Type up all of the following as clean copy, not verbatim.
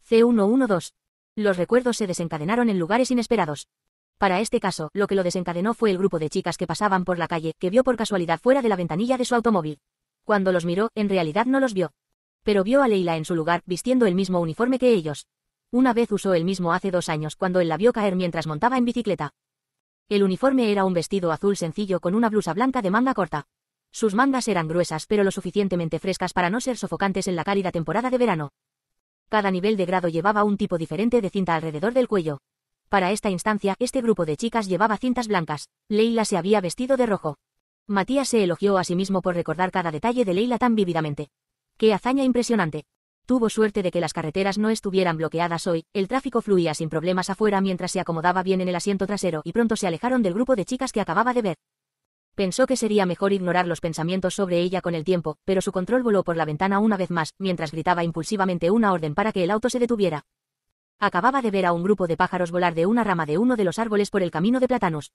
C112. Los recuerdos se desencadenaron en lugares inesperados. Para este caso, lo que lo desencadenó fue el grupo de chicas que pasaban por la calle, que vio por casualidad fuera de la ventanilla de su automóvil. Cuando los miró, en realidad no los vio. Pero vio a Leila en su lugar, vistiendo el mismo uniforme que ellos. Una vez usó el mismo hace 2 años, cuando él la vio caer mientras montaba en bicicleta. El uniforme era un vestido azul sencillo con una blusa blanca de manga corta. Sus mangas eran gruesas pero lo suficientemente frescas para no ser sofocantes en la cálida temporada de verano. Cada nivel de grado llevaba un tipo diferente de cinta alrededor del cuello. Para esta instancia, este grupo de chicas llevaba cintas blancas. Leila se había vestido de rojo. Matías se elogió a sí mismo por recordar cada detalle de Leila tan vívidamente. ¡Qué hazaña impresionante! Tuvo suerte de que las carreteras no estuvieran bloqueadas hoy, el tráfico fluía sin problemas afuera mientras se acomodaba bien en el asiento trasero y pronto se alejaron del grupo de chicas que acababa de ver. Pensó que sería mejor ignorar los pensamientos sobre ella con el tiempo, pero su control voló por la ventana una vez más, mientras gritaba impulsivamente una orden para que el auto se detuviera. Acababa de ver a un grupo de pájaros volar de una rama de uno de los árboles por el camino de plátanos.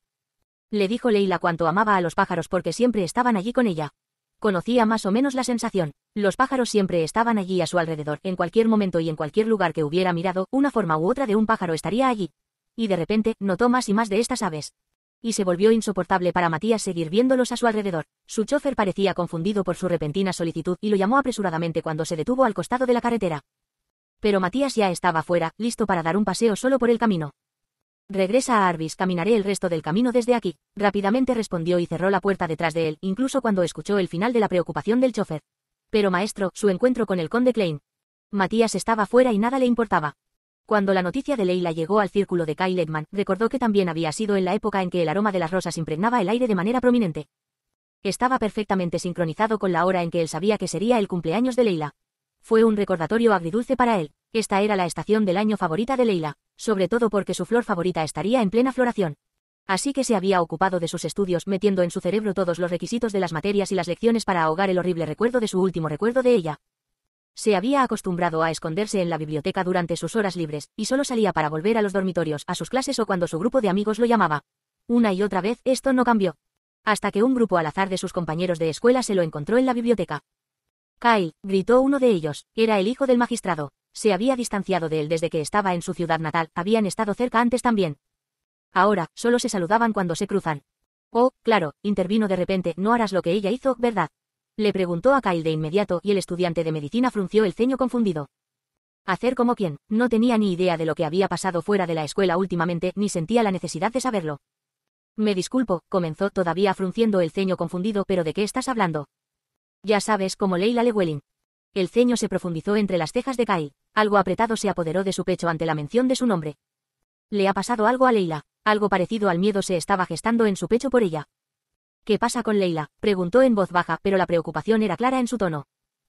Le dijo Leila cuánto amaba a los pájaros porque siempre estaban allí con ella. Conocía más o menos la sensación. Los pájaros siempre estaban allí a su alrededor, en cualquier momento y en cualquier lugar que hubiera mirado, una forma u otra de un pájaro estaría allí. Y de repente, notó más y más de estas aves. Y se volvió insoportable para Matías seguir viéndolos a su alrededor. Su chofer parecía confundido por su repentina solicitud y lo llamó apresuradamente cuando se detuvo al costado de la carretera. Pero Matías ya estaba fuera, listo para dar un paseo solo por el camino. Regresa a Arbis, caminaré el resto del camino desde aquí, rápidamente respondió y cerró la puerta detrás de él, incluso cuando escuchó el final de la preocupación del chofer. Pero maestro, su encuentro con el conde Klein. Matías estaba fuera y nada le importaba. Cuando la noticia de Leila llegó al círculo de Kyle Edman, recordó que también había sido en la época en que el aroma de las rosas impregnaba el aire de manera prominente. Estaba perfectamente sincronizado con la hora en que él sabía que sería el cumpleaños de Leila. Fue un recordatorio agridulce para él. Esta era la estación del año favorita de Leila, sobre todo porque su flor favorita estaría en plena floración. Así que se había ocupado de sus estudios, metiendo en su cerebro todos los requisitos de las materias y las lecciones para ahogar el horrible recuerdo de su último recuerdo de ella. Se había acostumbrado a esconderse en la biblioteca durante sus horas libres, y solo salía para volver a los dormitorios, a sus clases o cuando su grupo de amigos lo llamaba. Una y otra vez esto no cambió. Hasta que un grupo al azar de sus compañeros de escuela se lo encontró en la biblioteca. Kyle, gritó uno de ellos, era el hijo del magistrado. Se había distanciado de él desde que estaba en su ciudad natal, habían estado cerca antes también. Ahora, solo se saludaban cuando se cruzan. Oh, claro, intervino de repente, no harás lo que ella hizo, ¿verdad? Le preguntó a Kyle de inmediato y el estudiante de medicina frunció el ceño confundido. ¿Hacer como quién? No tenía ni idea de lo que había pasado fuera de la escuela últimamente, ni sentía la necesidad de saberlo. Me disculpo, comenzó todavía frunciendo el ceño confundido, pero ¿de qué estás hablando? Ya sabes, como Leila Llewellyn. El ceño se profundizó entre las cejas de Kyle. Algo apretado se apoderó de su pecho ante la mención de su nombre. ¿Le ha pasado algo a Leila? Algo parecido al miedo se estaba gestando en su pecho por ella. ¿Qué pasa con Leila?, preguntó en voz baja, pero la preocupación era clara en su tono.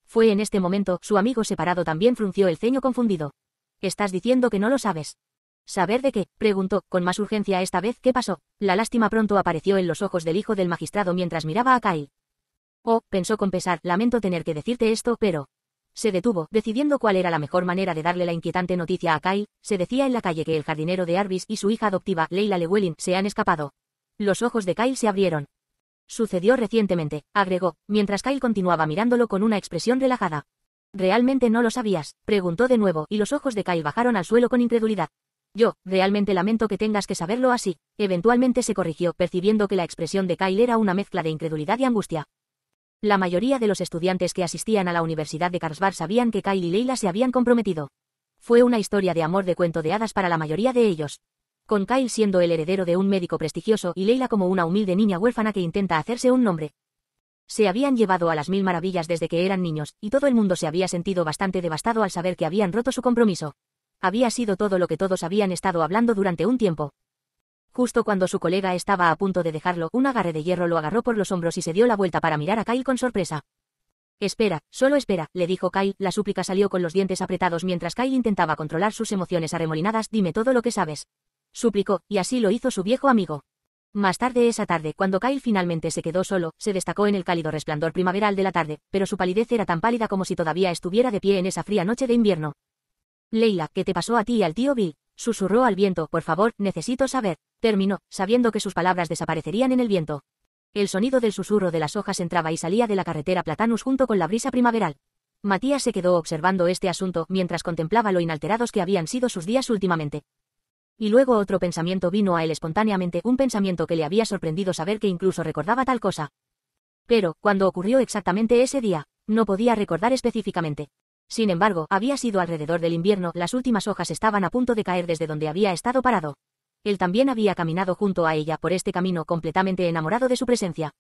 Fue en este momento, su amigo separado también frunció el ceño confundido. ¿Estás diciendo que no lo sabes? ¿Saber de qué?, preguntó, con más urgencia esta vez. ¿Qué pasó? La lástima pronto apareció en los ojos del hijo del magistrado mientras miraba a Kyle. Oh, pensó con pesar, lamento tener que decirte esto, pero... Se detuvo, decidiendo cuál era la mejor manera de darle la inquietante noticia a Kyle. Se decía en la calle que el jardinero de Arbis y su hija adoptiva, Leila Llewellyn, se han escapado. Los ojos de Kyle se abrieron. Sucedió recientemente, agregó, mientras Kyle continuaba mirándolo con una expresión relajada. ¿Realmente no lo sabías?, preguntó de nuevo, y los ojos de Kyle bajaron al suelo con incredulidad. Yo, realmente lamento que tengas que saberlo así. Eventualmente se corrigió, percibiendo que la expresión de Kyle era una mezcla de incredulidad y angustia. La mayoría de los estudiantes que asistían a la Universidad de Carlsbad sabían que Kyle y Leila se habían comprometido. Fue una historia de amor de cuento de hadas para la mayoría de ellos. Con Kyle siendo el heredero de un médico prestigioso y Leila como una humilde niña huérfana que intenta hacerse un nombre. Se habían llevado a las mil maravillas desde que eran niños, y todo el mundo se había sentido bastante devastado al saber que habían roto su compromiso. Había sido todo lo que todos habían estado hablando durante un tiempo. Justo cuando su colega estaba a punto de dejarlo, un agarre de hierro lo agarró por los hombros y se dio la vuelta para mirar a Kyle con sorpresa. Espera, solo espera, le dijo Kyle. La súplica salió con los dientes apretados mientras Kyle intentaba controlar sus emociones arremolinadas. Dime todo lo que sabes. Suplicó, y así lo hizo su viejo amigo. Más tarde esa tarde, cuando Kyle finalmente se quedó solo, se destacó en el cálido resplandor primaveral de la tarde, pero su palidez era tan pálida como si todavía estuviera de pie en esa fría noche de invierno. Leila, ¿qué te pasó a ti y al tío Bill? Susurró al viento. Por favor, necesito saber. Terminó, sabiendo que sus palabras desaparecerían en el viento. El sonido del susurro de las hojas entraba y salía de la carretera Platanus junto con la brisa primaveral. Matías se quedó observando este asunto mientras contemplaba lo inalterados que habían sido sus días últimamente. Y luego otro pensamiento vino a él espontáneamente, un pensamiento que le había sorprendido saber que incluso recordaba tal cosa. Pero, cuando ocurrió exactamente ese día, no podía recordar específicamente. Sin embargo, había sido alrededor del invierno, las últimas hojas estaban a punto de caer desde donde había estado parado. Él también había caminado junto a ella por este camino completamente enamorado de su presencia.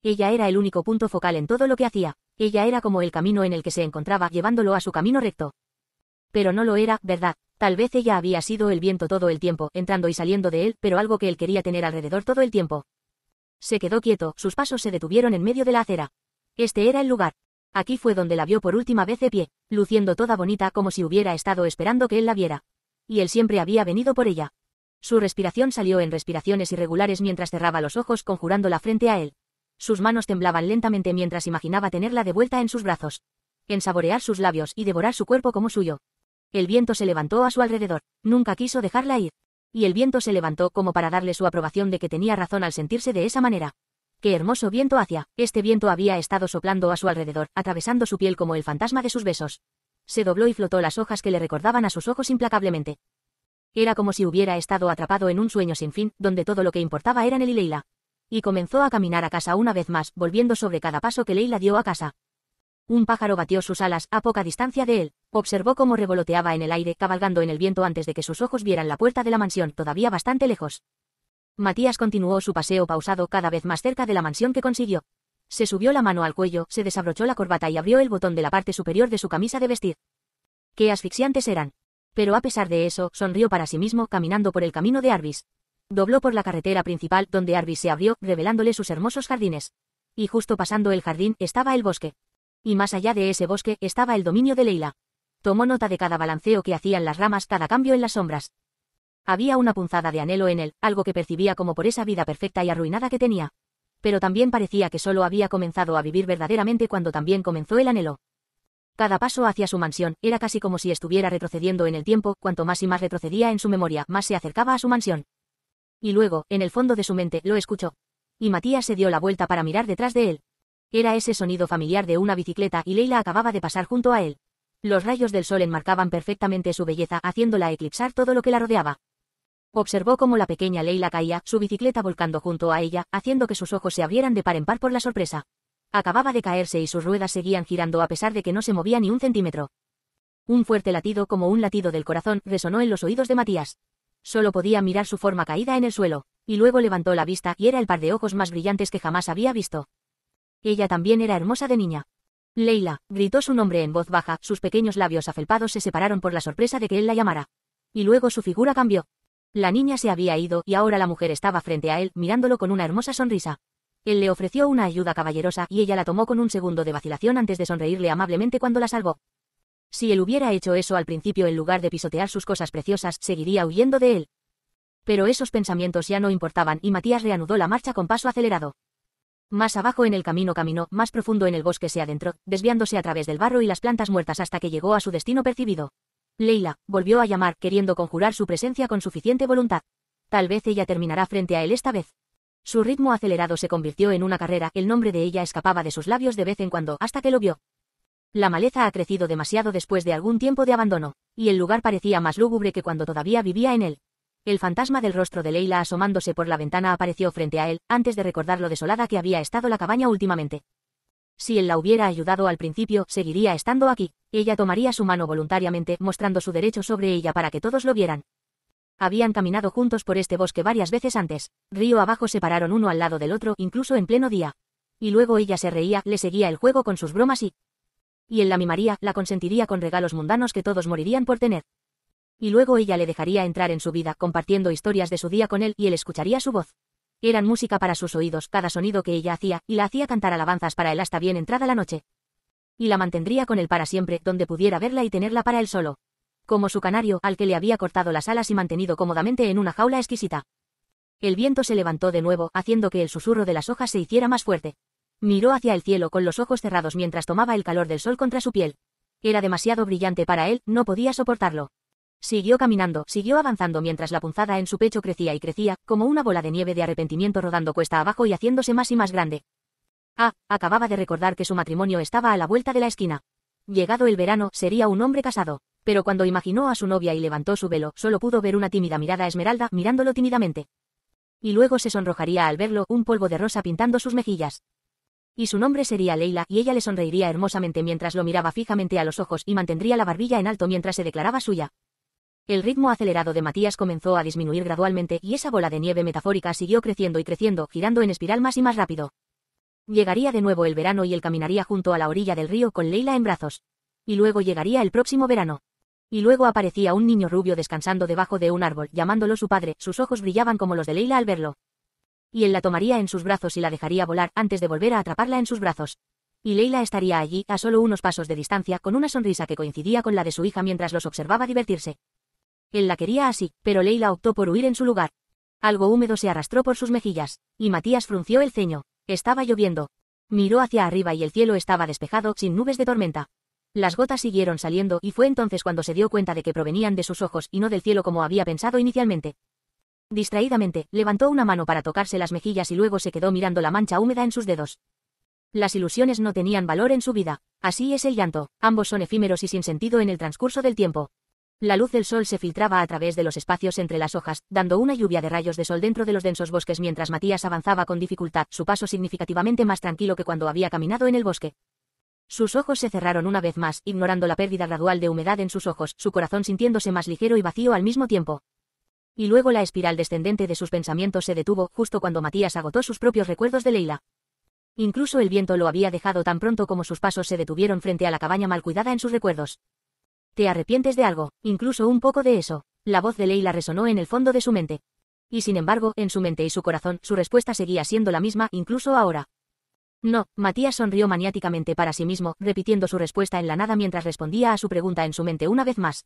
Ella era el único punto focal en todo lo que hacía, ella era como el camino en el que se encontraba llevándolo a su camino recto. Pero no lo era, ¿verdad? Tal vez ella había sido el viento todo el tiempo, entrando y saliendo de él, pero algo que él quería tener alrededor todo el tiempo. Se quedó quieto, sus pasos se detuvieron en medio de la acera. Este era el lugar. Aquí fue donde la vio por última vez de pie, luciendo toda bonita como si hubiera estado esperando que él la viera. Y él siempre había venido por ella. Su respiración salió en respiraciones irregulares mientras cerraba los ojos conjurándola frente a él. Sus manos temblaban lentamente mientras imaginaba tenerla de vuelta en sus brazos. En saborear sus labios y devorar su cuerpo como suyo. El viento se levantó a su alrededor, nunca quiso dejarla ir. Y el viento se levantó como para darle su aprobación de que tenía razón al sentirse de esa manera. ¡Qué hermoso viento hacía! Este viento había estado soplando a su alrededor, atravesando su piel como el fantasma de sus besos. Se dobló y flotó las hojas que le recordaban a sus ojos implacablemente. Era como si hubiera estado atrapado en un sueño sin fin, donde todo lo que importaba eran él y Leila. Y comenzó a caminar a casa una vez más, volviendo sobre cada paso que Leila dio a casa. Un pájaro batió sus alas a poca distancia de él, observó cómo revoloteaba en el aire cabalgando en el viento antes de que sus ojos vieran la puerta de la mansión todavía bastante lejos. Matías continuó su paseo pausado cada vez más cerca de la mansión que consiguió. Se subió la mano al cuello, se desabrochó la corbata y abrió el botón de la parte superior de su camisa de vestir. ¡Qué asfixiantes eran! Pero a pesar de eso, sonrió para sí mismo caminando por el camino de Arbis. Dobló por la carretera principal donde Arbis se abrió, revelándole sus hermosos jardines. Y justo pasando el jardín estaba el bosque. Y más allá de ese bosque estaba el dominio de Leila. Tomó nota de cada balanceo que hacían las ramas, cada cambio en las sombras. Había una punzada de anhelo en él, algo que percibía como por esa vida perfecta y arruinada que tenía. Pero también parecía que solo había comenzado a vivir verdaderamente cuando también comenzó el anhelo. Cada paso hacia su mansión era casi como si estuviera retrocediendo en el tiempo, cuanto más y más retrocedía en su memoria, más se acercaba a su mansión. Y luego, en el fondo de su mente, lo escuchó. Y Matías se dio la vuelta para mirar detrás de él. Era ese sonido familiar de una bicicleta y Leila acababa de pasar junto a él. Los rayos del sol enmarcaban perfectamente su belleza, haciéndola eclipsar todo lo que la rodeaba. Observó cómo la pequeña Leila caía, su bicicleta volcando junto a ella, haciendo que sus ojos se abrieran de par en par por la sorpresa. Acababa de caerse y sus ruedas seguían girando a pesar de que no se movía ni un centímetro. Un fuerte latido como un latido del corazón resonó en los oídos de Matías. Solo podía mirar su forma caída en el suelo, y luego levantó la vista y era el par de ojos más brillantes que jamás había visto. Ella también era hermosa de niña. Leila, gritó su nombre en voz baja, sus pequeños labios afelpados se separaron por la sorpresa de que él la llamara. Y luego su figura cambió. La niña se había ido y ahora la mujer estaba frente a él, mirándolo con una hermosa sonrisa. Él le ofreció una ayuda caballerosa y ella la tomó con un segundo de vacilación antes de sonreírle amablemente cuando la salvó. Si él hubiera hecho eso al principio en lugar de pisotear sus cosas preciosas, seguiría huyendo de él. Pero esos pensamientos ya no importaban y Matías reanudó la marcha con paso acelerado. Más abajo en el camino caminó, más profundo en el bosque se adentró, desviándose a través del barro y las plantas muertas hasta que llegó a su destino percibido. Leila, volvió a llamar, queriendo conjurar su presencia con suficiente voluntad. Tal vez ella terminará frente a él esta vez. Su ritmo acelerado se convirtió en una carrera, el nombre de ella escapaba de sus labios de vez en cuando, hasta que lo vio. La maleza ha crecido demasiado después de algún tiempo de abandono, y el lugar parecía más lúgubre que cuando todavía vivía en él. El fantasma del rostro de Leila asomándose por la ventana apareció frente a él, antes de recordar lo desolada que había estado la cabaña últimamente. Si él la hubiera ayudado al principio, seguiría estando aquí. Ella tomaría su mano voluntariamente, mostrando su derecho sobre ella para que todos lo vieran. Habían caminado juntos por este bosque varias veces antes. Río abajo se pararon uno al lado del otro, incluso en pleno día. Y luego ella se reía, le seguía el juego con sus bromas y él la mimaría, la consentiría con regalos mundanos que todos morirían por tener. Y luego ella le dejaría entrar en su vida, compartiendo historias de su día con él y él escucharía su voz. Eran música para sus oídos, cada sonido que ella hacía, y la hacía cantar alabanzas para él hasta bien entrada la noche. Y la mantendría con él para siempre, donde pudiera verla y tenerla para él solo. Como su canario, al que le había cortado las alas y mantenido cómodamente en una jaula exquisita. El viento se levantó de nuevo, haciendo que el susurro de las hojas se hiciera más fuerte. Miró hacia el cielo con los ojos cerrados mientras tomaba el calor del sol contra su piel. Era demasiado brillante para él, no podía soportarlo. Siguió caminando, siguió avanzando mientras la punzada en su pecho crecía y crecía, como una bola de nieve de arrepentimiento rodando cuesta abajo y haciéndose más y más grande. Acababa de recordar que su matrimonio estaba a la vuelta de la esquina. Llegado el verano, sería un hombre casado. Pero cuando imaginó a su novia y levantó su velo, solo pudo ver una tímida mirada esmeralda mirándolo tímidamente. Y luego se sonrojaría al verlo, un polvo de rosa pintando sus mejillas. Y su nombre sería Leila, y ella le sonreiría hermosamente mientras lo miraba fijamente a los ojos y mantendría la barbilla en alto mientras se declaraba suya. El ritmo acelerado de Matías comenzó a disminuir gradualmente y esa bola de nieve metafórica siguió creciendo y creciendo, girando en espiral más y más rápido. Llegaría de nuevo el verano y él caminaría junto a la orilla del río con Leila en brazos. Y luego llegaría el próximo verano. Y luego aparecía un niño rubio descansando debajo de un árbol, llamándolo su padre, sus ojos brillaban como los de Leila al verlo. Y él la tomaría en sus brazos y la dejaría volar antes de volver a atraparla en sus brazos. Y Leila estaría allí, a solo unos pasos de distancia, con una sonrisa que coincidía con la de su hija mientras los observaba divertirse. Él la quería así, pero Leila optó por huir en su lugar. Algo húmedo se arrastró por sus mejillas, y Matías frunció el ceño. Estaba lloviendo. Miró hacia arriba y el cielo estaba despejado, sin nubes de tormenta. Las gotas siguieron saliendo y fue entonces cuando se dio cuenta de que provenían de sus ojos y no del cielo como había pensado inicialmente. Distraídamente, levantó una mano para tocarse las mejillas y luego se quedó mirando la mancha húmeda en sus dedos. Las ilusiones no tenían valor en su vida. Así es el llanto, ambos son efímeros y sin sentido en el transcurso del tiempo. La luz del sol se filtraba a través de los espacios entre las hojas, dando una lluvia de rayos de sol dentro de los densos bosques mientras Matías avanzaba con dificultad, su paso significativamente más tranquilo que cuando había caminado en el bosque. Sus ojos se cerraron una vez más, ignorando la pérdida gradual de humedad en sus ojos, su corazón sintiéndose más ligero y vacío al mismo tiempo. Y luego la espiral descendente de sus pensamientos se detuvo, justo cuando Matías agotó sus propios recuerdos de Leila. Incluso el viento lo había dejado tan pronto como sus pasos se detuvieron frente a la cabaña mal cuidada en sus recuerdos. ¿Te arrepientes de algo? Incluso un poco de eso. La voz de Leila resonó en el fondo de su mente. Y sin embargo, en su mente y su corazón, su respuesta seguía siendo la misma, incluso ahora. No, Matías sonrió maniáticamente para sí mismo, repitiendo su respuesta en la nada mientras respondía a su pregunta en su mente una vez más.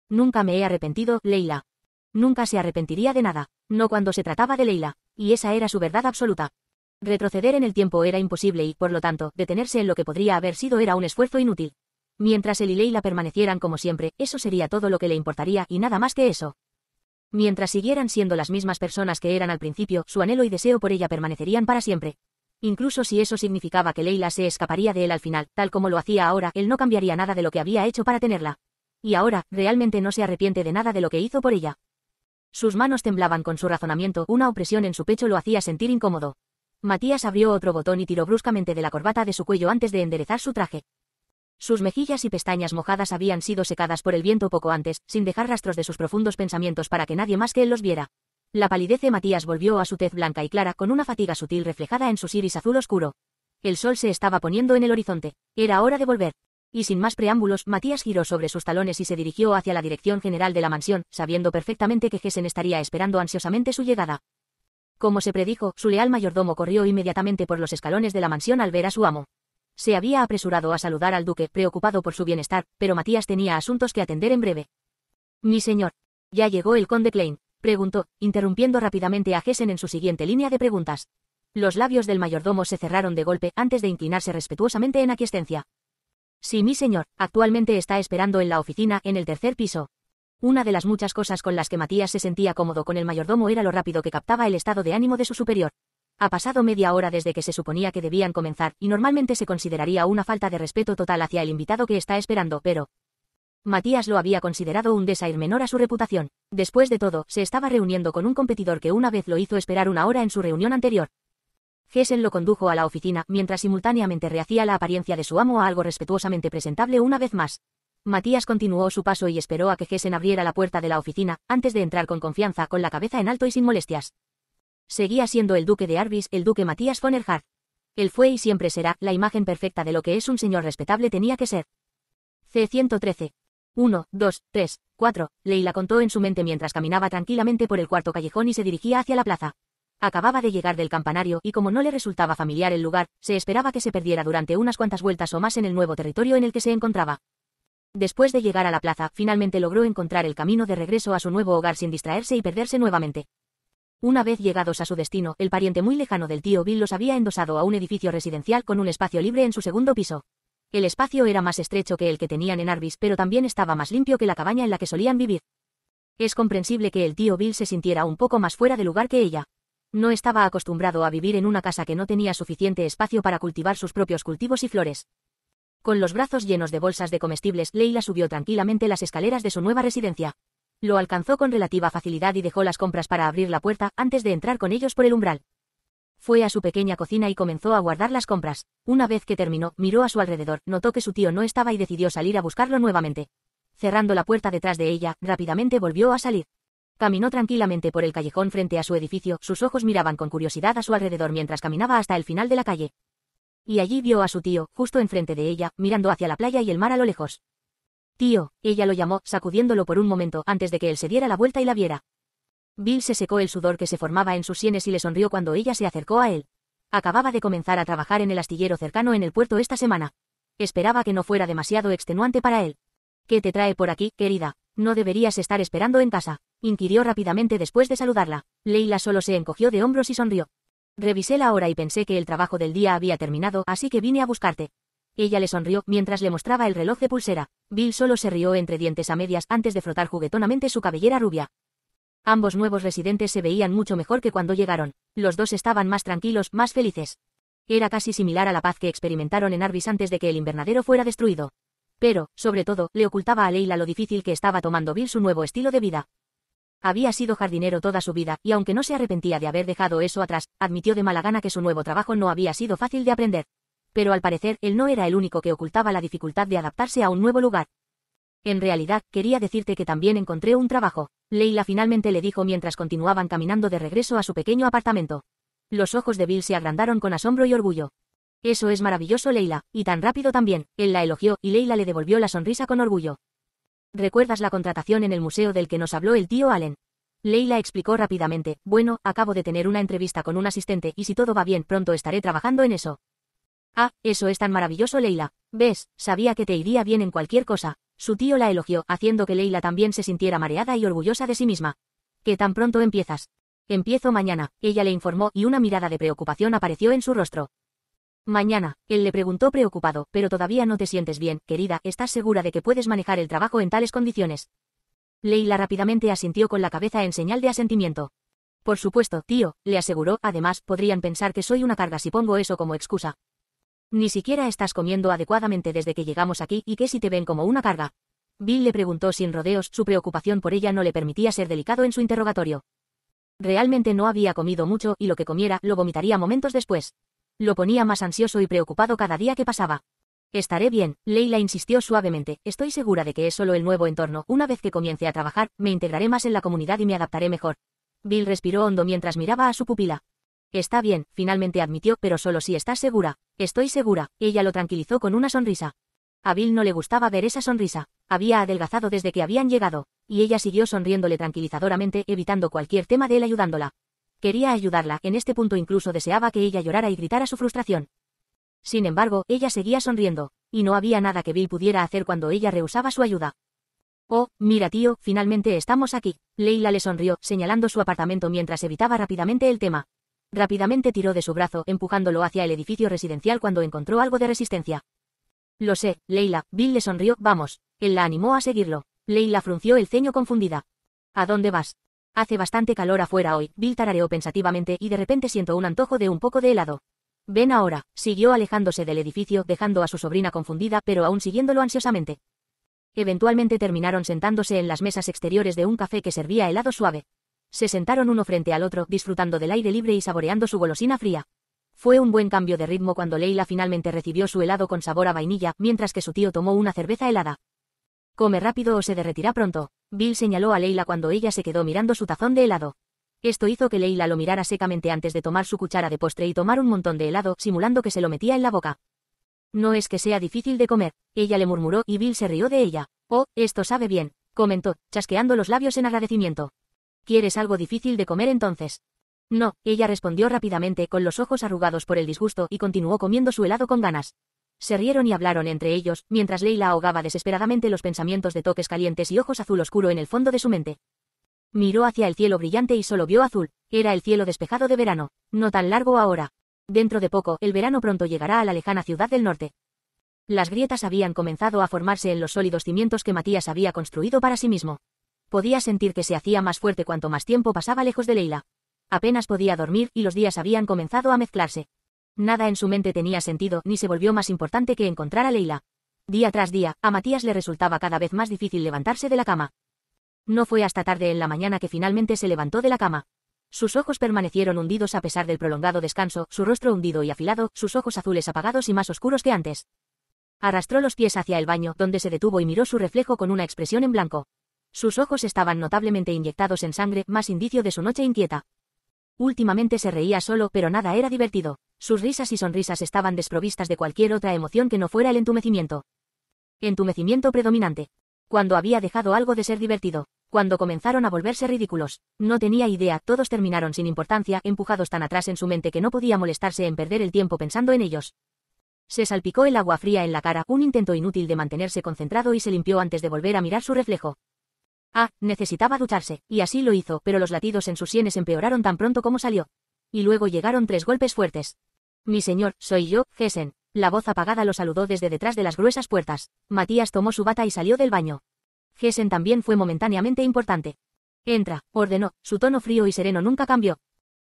Nunca me he arrepentido, Leila. Nunca se arrepentiría de nada, no cuando se trataba de Leila, y esa era su verdad absoluta. Retroceder en el tiempo era imposible y, por lo tanto, detenerse en lo que podría haber sido era un esfuerzo inútil. Mientras él y Leila permanecieran como siempre, eso sería todo lo que le importaría y nada más que eso. Mientras siguieran siendo las mismas personas que eran al principio, su anhelo y deseo por ella permanecerían para siempre. Incluso si eso significaba que Leila se escaparía de él al final, tal como lo hacía ahora, él no cambiaría nada de lo que había hecho para tenerla. Y ahora, realmente no se arrepiente de nada de lo que hizo por ella. Sus manos temblaban con su razonamiento, una opresión en su pecho lo hacía sentir incómodo. Matías abrió otro botón y tiró bruscamente de la corbata de su cuello antes de enderezar su traje. Sus mejillas y pestañas mojadas habían sido secadas por el viento poco antes, sin dejar rastros de sus profundos pensamientos para que nadie más que él los viera. La palidez de Matías volvió a su tez blanca y clara con una fatiga sutil reflejada en su iris azul oscuro. El sol se estaba poniendo en el horizonte. Era hora de volver. Y sin más preámbulos, Matías giró sobre sus talones y se dirigió hacia la dirección general de la mansión, sabiendo perfectamente que Gessen estaría esperando ansiosamente su llegada. Como se predijo, su leal mayordomo corrió inmediatamente por los escalones de la mansión al ver a su amo. Se había apresurado a saludar al duque, preocupado por su bienestar, pero Matías tenía asuntos que atender en breve. «Mi señor, ¿ya llegó el conde Klein?», preguntó, interrumpiendo rápidamente a Gessen en su siguiente línea de preguntas. Los labios del mayordomo se cerraron de golpe antes de inclinarse respetuosamente en aquiescencia. «Sí, mi señor, actualmente está esperando en la oficina, en el tercer piso». Una de las muchas cosas con las que Matías se sentía cómodo con el mayordomo era lo rápido que captaba el estado de ánimo de su superior. Ha pasado media hora desde que se suponía que debían comenzar, y normalmente se consideraría una falta de respeto total hacia el invitado que está esperando, pero Matías lo había considerado un desaire menor a su reputación. Después de todo, se estaba reuniendo con un competidor que una vez lo hizo esperar una hora en su reunión anterior. Gessen lo condujo a la oficina, mientras simultáneamente rehacía la apariencia de su amo a algo respetuosamente presentable una vez más. Matías continuó su paso y esperó a que Gessen abriera la puerta de la oficina, antes de entrar con confianza, con la cabeza en alto y sin molestias. Seguía siendo el duque de Arbis, el duque Matías von Erhard. Él fue y siempre será la imagen perfecta de lo que es un señor respetable tenía que ser. C-113. 1, 2, 3, 4, Leila contó en su mente mientras caminaba tranquilamente por el cuarto callejón y se dirigía hacia la plaza. Acababa de llegar del campanario y como no le resultaba familiar el lugar, se esperaba que se perdiera durante unas cuantas vueltas o más en el nuevo territorio en el que se encontraba. Después de llegar a la plaza, finalmente logró encontrar el camino de regreso a su nuevo hogar sin distraerse y perderse nuevamente. Una vez llegados a su destino, el pariente muy lejano del tío Bill los había endosado a un edificio residencial con un espacio libre en su segundo piso. El espacio era más estrecho que el que tenían en Arbis, pero también estaba más limpio que la cabaña en la que solían vivir. Es comprensible que el tío Bill se sintiera un poco más fuera de lugar que ella. No estaba acostumbrado a vivir en una casa que no tenía suficiente espacio para cultivar sus propios cultivos y flores. Con los brazos llenos de bolsas de comestibles, Leila subió tranquilamente las escaleras de su nueva residencia. Lo alcanzó con relativa facilidad y dejó las compras para abrir la puerta antes de entrar con ellos por el umbral. Fue a su pequeña cocina y comenzó a guardar las compras. Una vez que terminó, miró a su alrededor, notó que su tío no estaba y decidió salir a buscarlo nuevamente. Cerrando la puerta detrás de ella, rápidamente volvió a salir. Caminó tranquilamente por el callejón frente a su edificio, sus ojos miraban con curiosidad a su alrededor mientras caminaba hasta el final de la calle. Y allí vio a su tío, justo enfrente de ella, mirando hacia la playa y el mar a lo lejos. «Tío», ella lo llamó, sacudiéndolo por un momento antes de que él se diera la vuelta y la viera. Bill se secó el sudor que se formaba en sus sienes y le sonrió cuando ella se acercó a él. Acababa de comenzar a trabajar en el astillero cercano en el puerto esta semana. Esperaba que no fuera demasiado extenuante para él. «¿Qué te trae por aquí, querida? ¿No deberías estar esperando en casa?», inquirió rápidamente después de saludarla. Leila solo se encogió de hombros y sonrió. «Revisé la hora y pensé que el trabajo del día había terminado, así que vine a buscarte». Ella le sonrió mientras le mostraba el reloj de pulsera. Bill solo se rió entre dientes a medias antes de frotar juguetonamente su cabellera rubia. Ambos nuevos residentes se veían mucho mejor que cuando llegaron. Los dos estaban más tranquilos, más felices. Era casi similar a la paz que experimentaron en Arbis antes de que el invernadero fuera destruido. Pero, sobre todo, le ocultaba a Leila lo difícil que estaba tomando Bill su nuevo estilo de vida. Había sido jardinero toda su vida, y aunque no se arrepentía de haber dejado eso atrás, admitió de mala gana que su nuevo trabajo no había sido fácil de aprender. Pero al parecer, él no era el único que ocultaba la dificultad de adaptarse a un nuevo lugar. «En realidad, quería decirte que también encontré un trabajo», Leila finalmente le dijo mientras continuaban caminando de regreso a su pequeño apartamento. Los ojos de Bill se agrandaron con asombro y orgullo. «Eso es maravilloso, Leila, y tan rápido también», él la elogió y Leila le devolvió la sonrisa con orgullo. «¿Recuerdas la contratación en el museo del que nos habló el tío Allen?». Leila explicó rápidamente, «Bueno, acabo de tener una entrevista con un asistente y si todo va bien pronto estaré trabajando en eso». «Ah, eso es tan maravilloso, Leila. ¿Ves? Sabía que te iría bien en cualquier cosa». Su tío la elogió, haciendo que Leila también se sintiera mareada y orgullosa de sí misma. «¿Qué tan pronto empiezas?». «Empiezo mañana», ella le informó y una mirada de preocupación apareció en su rostro. «Mañana», él le preguntó preocupado, «pero todavía no te sientes bien, querida, ¿estás segura de que puedes manejar el trabajo en tales condiciones?». Leila rápidamente asintió con la cabeza en señal de asentimiento. «Por supuesto, tío», le aseguró, «además, podrían pensar que soy una carga si pongo eso como excusa». «Ni siquiera estás comiendo adecuadamente desde que llegamos aquí, ¿y qué si te ven como una carga?». Bill le preguntó sin rodeos, su preocupación por ella no le permitía ser delicado en su interrogatorio. Realmente no había comido mucho y lo que comiera lo vomitaría momentos después. Lo ponía más ansioso y preocupado cada día que pasaba. «Estaré bien», Leila insistió suavemente, «estoy segura de que es solo el nuevo entorno, una vez que comience a trabajar, me integraré más en la comunidad y me adaptaré mejor». Bill respiró hondo mientras miraba a su pupila. «Está bien», finalmente admitió, «pero solo si estás segura». «Estoy segura», ella lo tranquilizó con una sonrisa. A Bill no le gustaba ver esa sonrisa. Había adelgazado desde que habían llegado, y ella siguió sonriéndole tranquilizadoramente, evitando cualquier tema de él ayudándola. Quería ayudarla, en este punto incluso deseaba que ella llorara y gritara su frustración. Sin embargo, ella seguía sonriendo, y no había nada que Bill pudiera hacer cuando ella rehusaba su ayuda. «Oh, mira tío, finalmente estamos aquí». Leila le sonrió, señalando su apartamento mientras evitaba rápidamente el tema. Rápidamente tiró de su brazo, empujándolo hacia el edificio residencial cuando encontró algo de resistencia. «Lo sé, Leila», Bill le sonrió, «vamos». Él la animó a seguirlo. Leila frunció el ceño confundida. «¿A dónde vas?». «Hace bastante calor afuera hoy», Bill tarareó pensativamente y de repente siento un antojo de un poco de helado. «Ven ahora», siguió alejándose del edificio dejando a su sobrina confundida pero aún siguiéndolo ansiosamente. Eventualmente terminaron sentándose en las mesas exteriores de un café que servía helado suave. Se sentaron uno frente al otro, disfrutando del aire libre y saboreando su golosina fría. Fue un buen cambio de ritmo cuando Leila finalmente recibió su helado con sabor a vainilla, mientras que su tío tomó una cerveza helada. «Come rápido o se derretirá pronto», Bill señaló a Leila cuando ella se quedó mirando su tazón de helado. Esto hizo que Leila lo mirara secamente antes de tomar su cuchara de postre y tomar un montón de helado, simulando que se lo metía en la boca. «No es que sea difícil de comer», ella le murmuró y Bill se rió de ella. «Oh, esto sabe bien», comentó, chasqueando los labios en agradecimiento. «¿Quieres algo difícil de comer entonces?». «No», ella respondió rápidamente con los ojos arrugados por el disgusto y continuó comiendo su helado con ganas. Se rieron y hablaron entre ellos, mientras Leila ahogaba desesperadamente los pensamientos de toques calientes y ojos azul oscuro en el fondo de su mente. Miró hacia el cielo brillante y solo vio azul. Era el cielo despejado de verano. No tan largo ahora. Dentro de poco, el verano pronto llegará a la lejana ciudad del norte. Las grietas habían comenzado a formarse en los sólidos cimientos que Matías había construido para sí mismo. Podía sentir que se hacía más fuerte cuanto más tiempo pasaba lejos de Leila. Apenas podía dormir y los días habían comenzado a mezclarse. Nada en su mente tenía sentido ni se volvió más importante que encontrar a Leila. Día tras día, a Matías le resultaba cada vez más difícil levantarse de la cama. No fue hasta tarde en la mañana que finalmente se levantó de la cama. Sus ojos permanecieron hundidos a pesar del prolongado descanso, su rostro hundido y afilado, sus ojos azules apagados y más oscuros que antes. Arrastró los pies hacia el baño, donde se detuvo y miró su reflejo con una expresión en blanco. Sus ojos estaban notablemente inyectados en sangre, más indicio de su noche inquieta. Últimamente se reía solo, pero nada era divertido. Sus risas y sonrisas estaban desprovistas de cualquier otra emoción que no fuera el entumecimiento. Entumecimiento predominante. Cuando había dejado algo de ser divertido. Cuando comenzaron a volverse ridículos. No tenía idea, todos terminaron sin importancia, empujados tan atrás en su mente que no podía molestarse en perder el tiempo pensando en ellos. Se salpicó el agua fría en la cara, un intento inútil de mantenerse concentrado y se limpió antes de volver a mirar su reflejo. Necesitaba ducharse, y así lo hizo, pero los latidos en sus sienes empeoraron tan pronto como salió. Y luego llegaron 3 golpes fuertes. Mi señor, soy yo, Hessen. La voz apagada lo saludó desde detrás de las gruesas puertas. Matías tomó su bata y salió del baño. Hessen también fue momentáneamente importante. Entra, ordenó, su tono frío y sereno nunca cambió.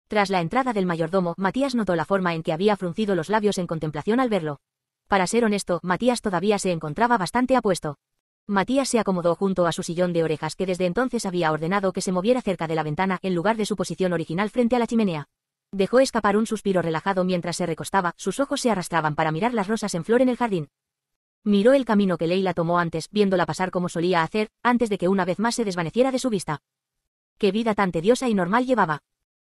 Tras la entrada del mayordomo, Matías notó la forma en que había fruncido los labios en contemplación al verlo. Para ser honesto, Matías todavía se encontraba bastante apuesto. Matías se acomodó junto a su sillón de orejas que desde entonces había ordenado que se moviera cerca de la ventana en lugar de su posición original frente a la chimenea. Dejó escapar un suspiro relajado mientras se recostaba, sus ojos se arrastraban para mirar las rosas en flor en el jardín. Miró el camino que Leila tomó antes, viéndola pasar como solía hacer, antes de que una vez más se desvaneciera de su vista. Qué vida tan tediosa y normal llevaba.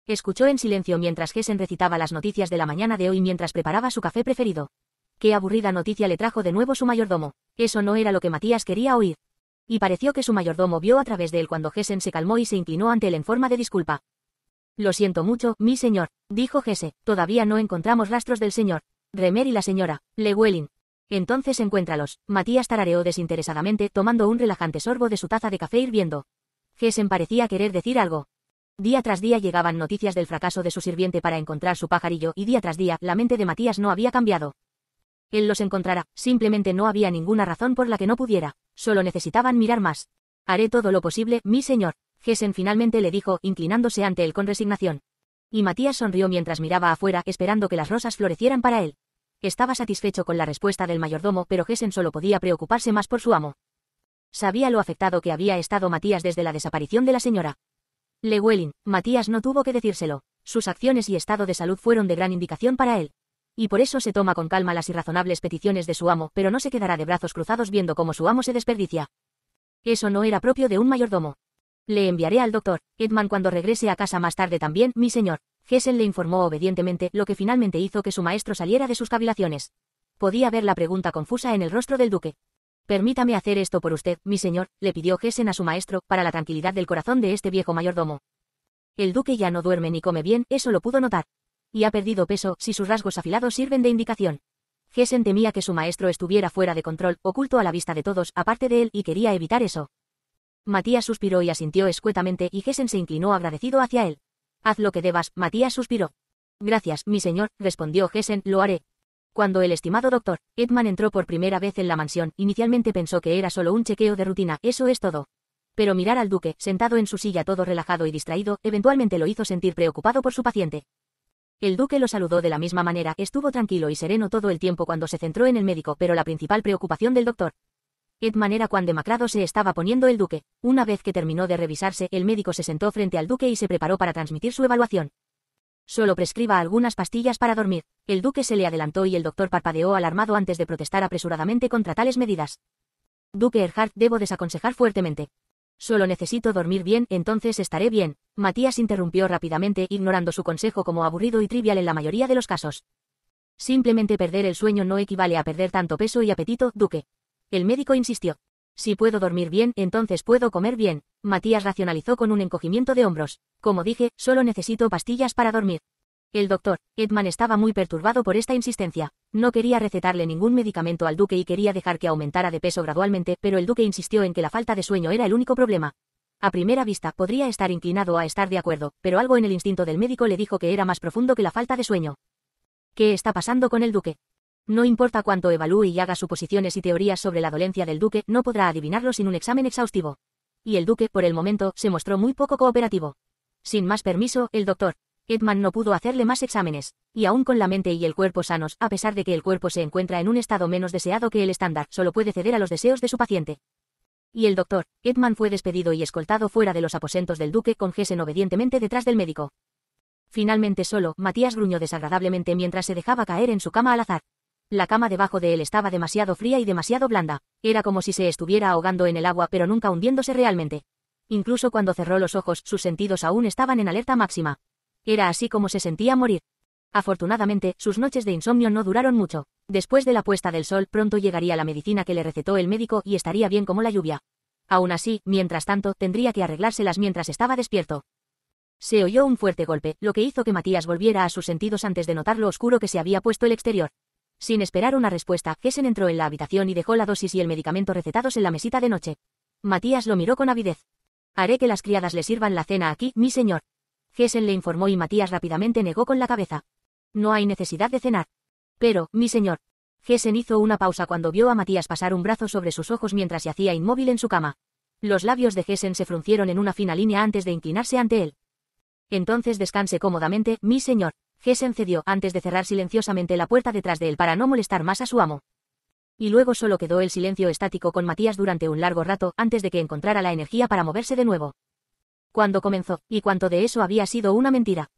Escuchó en silencio mientras Hessen recitaba las noticias de la mañana de hoy mientras preparaba su café preferido. Qué aburrida noticia le trajo de nuevo su mayordomo. Eso no era lo que Matías quería oír. Y pareció que su mayordomo vio a través de él cuando Hessen se calmó y se inclinó ante él en forma de disculpa. Lo siento mucho, mi señor, dijo Hessen. Todavía no encontramos rastros del señor Remer y la señora Llewellyn. Entonces encuéntralos. Matías tarareó desinteresadamente, tomando un relajante sorbo de su taza de café hirviendo. Hessen parecía querer decir algo. Día tras día llegaban noticias del fracaso de su sirviente para encontrar su pajarillo, y día tras día, la mente de Matías no había cambiado. Él los encontrará, simplemente no había ninguna razón por la que no pudiera, solo necesitaban mirar más. Haré todo lo posible, mi señor, Hessen finalmente le dijo, inclinándose ante él con resignación. Y Matías sonrió mientras miraba afuera, esperando que las rosas florecieran para él. Estaba satisfecho con la respuesta del mayordomo, pero Hessen solo podía preocuparse más por su amo. Sabía lo afectado que había estado Matías desde la desaparición de la señora Llewellyn. Matías no tuvo que decírselo. Sus acciones y estado de salud fueron de gran indicación para él. Y por eso se toma con calma las irrazonables peticiones de su amo, pero no se quedará de brazos cruzados viendo cómo su amo se desperdicia. Eso no era propio de un mayordomo. Le enviaré al doctor Edman cuando regrese a casa más tarde también, mi señor. Hessen le informó obedientemente, lo que finalmente hizo que su maestro saliera de sus cavilaciones. Podía ver la pregunta confusa en el rostro del duque. Permítame hacer esto por usted, mi señor, le pidió Hessen a su maestro, para la tranquilidad del corazón de este viejo mayordomo. El duque ya no duerme ni come bien, eso lo pudo notar. Y ha perdido peso, si sus rasgos afilados sirven de indicación. Hessen temía que su maestro estuviera fuera de control, oculto a la vista de todos, aparte de él, y quería evitar eso. Matías suspiró y asintió escuetamente, y Hessen se inclinó agradecido hacia él. Haz lo que debas, Matías suspiró. Gracias, mi señor, respondió Hessen, lo haré. Cuando el estimado doctor Edman entró por primera vez en la mansión, inicialmente pensó que era solo un chequeo de rutina, eso es todo. Pero mirar al duque, sentado en su silla todo relajado y distraído, eventualmente lo hizo sentir preocupado por su paciente. El duque lo saludó de la misma manera, estuvo tranquilo y sereno todo el tiempo cuando se centró en el médico, pero la principal preocupación del doctor Edman era cuán demacrado se estaba poniendo el duque. Una vez que terminó de revisarse, el médico se sentó frente al duque y se preparó para transmitir su evaluación. Solo prescriba algunas pastillas para dormir. El duque se le adelantó y el doctor parpadeó alarmado antes de protestar apresuradamente contra tales medidas. Duque Erhard, debo desaconsejar fuertemente. Solo necesito dormir bien, entonces estaré bien. Matías interrumpió rápidamente, ignorando su consejo como aburrido y trivial en la mayoría de los casos. Simplemente perder el sueño no equivale a perder tanto peso y apetito, duque. El médico insistió. Si puedo dormir bien, entonces puedo comer bien. Matías racionalizó con un encogimiento de hombros. Como dije, solo necesito pastillas para dormir. El doctor Edman estaba muy perturbado por esta insistencia. No quería recetarle ningún medicamento al duque y quería dejar que aumentara de peso gradualmente, pero el duque insistió en que la falta de sueño era el único problema. A primera vista, podría estar inclinado a estar de acuerdo, pero algo en el instinto del médico le dijo que era más profundo que la falta de sueño. ¿Qué está pasando con el duque? No importa cuánto evalúe y haga suposiciones y teorías sobre la dolencia del duque, no podrá adivinarlo sin un examen exhaustivo. Y el duque, por el momento, se mostró muy poco cooperativo. Sin más permiso, el doctor Edmund no pudo hacerle más exámenes, y aún con la mente y el cuerpo sanos, a pesar de que el cuerpo se encuentra en un estado menos deseado que el estándar, solo puede ceder a los deseos de su paciente. Y el doctor Edmund fue despedido y escoltado fuera de los aposentos del duque con Hessen obedientemente detrás del médico. Finalmente solo, Matías gruñó desagradablemente mientras se dejaba caer en su cama al azar. La cama debajo de él estaba demasiado fría y demasiado blanda. Era como si se estuviera ahogando en el agua pero nunca hundiéndose realmente. Incluso cuando cerró los ojos, sus sentidos aún estaban en alerta máxima. Era así como se sentía morir. Afortunadamente, sus noches de insomnio no duraron mucho. Después de la puesta del sol, pronto llegaría la medicina que le recetó el médico y estaría bien como la lluvia. Aún así, mientras tanto, tendría que arreglárselas mientras estaba despierto. Se oyó un fuerte golpe, lo que hizo que Matías volviera a sus sentidos antes de notar lo oscuro que se había puesto el exterior. Sin esperar una respuesta, Hessen entró en la habitación y dejó la dosis y el medicamento recetados en la mesita de noche. Matías lo miró con avidez. «Haré que las criadas le sirvan la cena aquí, mi señor». Hessen le informó y Matías rápidamente negó con la cabeza. «No hay necesidad de cenar». «Pero, mi señor». Hessen hizo una pausa cuando vio a Matías pasar un brazo sobre sus ojos mientras yacía inmóvil en su cama. Los labios de Hessen se fruncieron en una fina línea antes de inclinarse ante él. «Entonces descanse cómodamente, mi señor». Hessen cedió antes de cerrar silenciosamente la puerta detrás de él para no molestar más a su amo. Y luego solo quedó el silencio estático con Matías durante un largo rato antes de que encontrara la energía para moverse de nuevo. ¿Cuándo comenzó? ¿Y cuánto de eso había sido una mentira?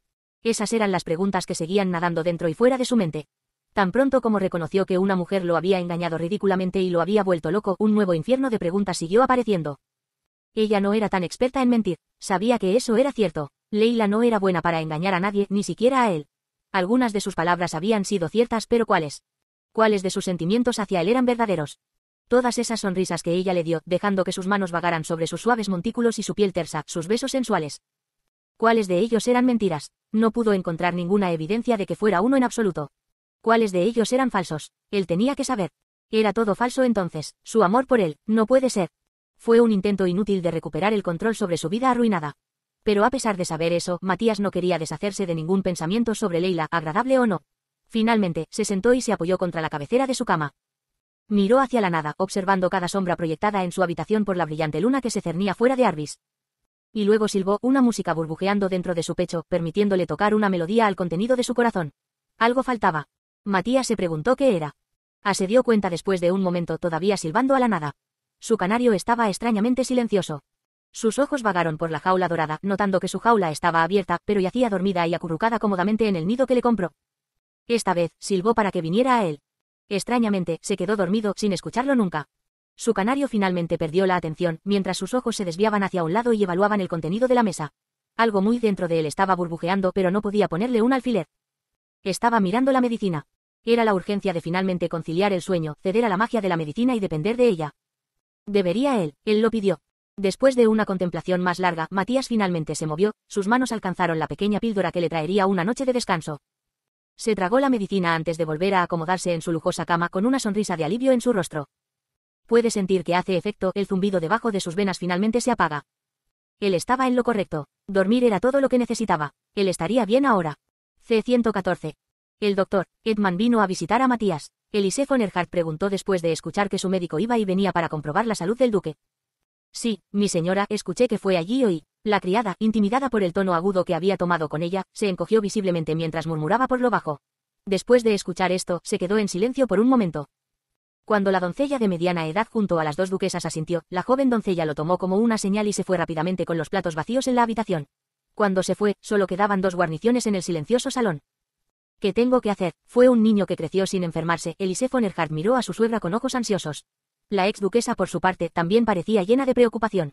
Esas eran las preguntas que seguían nadando dentro y fuera de su mente. Tan pronto como reconoció que una mujer lo había engañado ridículamente y lo había vuelto loco, un nuevo infierno de preguntas siguió apareciendo. Ella no era tan experta en mentir. Sabía que eso era cierto. Leila no era buena para engañar a nadie, ni siquiera a él. Algunas de sus palabras habían sido ciertas, pero ¿cuáles? ¿Cuáles de sus sentimientos hacia él eran verdaderos? Todas esas sonrisas que ella le dio, dejando que sus manos vagaran sobre sus suaves montículos y su piel tersa, sus besos sensuales. ¿Cuáles de ellos eran mentiras? No pudo encontrar ninguna evidencia de que fuera uno en absoluto. ¿Cuáles de ellos eran falsos? Él tenía que saber. Era todo falso entonces. Su amor por él, no puede ser. Fue un intento inútil de recuperar el control sobre su vida arruinada. Pero a pesar de saber eso, Matías no quería deshacerse de ningún pensamiento sobre Leila, agradable o no. Finalmente, se sentó y se apoyó contra la cabecera de su cama. Miró hacia la nada, observando cada sombra proyectada en su habitación por la brillante luna que se cernía fuera de Arbis. Y luego silbó, una música burbujeando dentro de su pecho, permitiéndole tocar una melodía al contenido de su corazón. Algo faltaba. Matías se preguntó qué era. Se dio cuenta después de un momento, todavía silbando a la nada. Su canario estaba extrañamente silencioso. Sus ojos vagaron por la jaula dorada, notando que su jaula estaba abierta, pero yacía dormida y acurrucada cómodamente en el nido que le compró. Esta vez, silbó para que viniera a él. Extrañamente, se quedó dormido, sin escucharlo nunca. Su canario finalmente perdió la atención, mientras sus ojos se desviaban hacia un lado y evaluaban el contenido de la mesa. Algo muy dentro de él estaba burbujeando, pero no podía ponerle un alfiler. Estaba mirando la medicina. Era la urgencia de finalmente conciliar el sueño, ceder a la magia de la medicina y depender de ella. ¿Debería él? Él lo pidió. Después de una contemplación más larga, Matías finalmente se movió, sus manos alcanzaron la pequeña píldora que le traería una noche de descanso. Se tragó la medicina antes de volver a acomodarse en su lujosa cama con una sonrisa de alivio en su rostro. Puede sentir que hace efecto, el zumbido debajo de sus venas finalmente se apaga. Él estaba en lo correcto. Dormir era todo lo que necesitaba. Él estaría bien ahora. C-114. El doctor Edmund vino a visitar a Matías. Elise von Erhardt preguntó después de escuchar que su médico iba y venía para comprobar la salud del duque. Sí, mi señora, escuché que fue allí hoy. La criada, intimidada por el tono agudo que había tomado con ella, se encogió visiblemente mientras murmuraba por lo bajo. Después de escuchar esto, se quedó en silencio por un momento. Cuando la doncella de mediana edad junto a las dos duquesas asintió, la joven doncella lo tomó como una señal y se fue rápidamente con los platos vacíos en la habitación. Cuando se fue, solo quedaban dos guarniciones en el silencioso salón. ¿Qué tengo que hacer? Fue un niño que creció sin enfermarse. Elise von Erhardt miró a su suegra con ojos ansiosos. La ex duquesa, por su parte, también parecía llena de preocupación.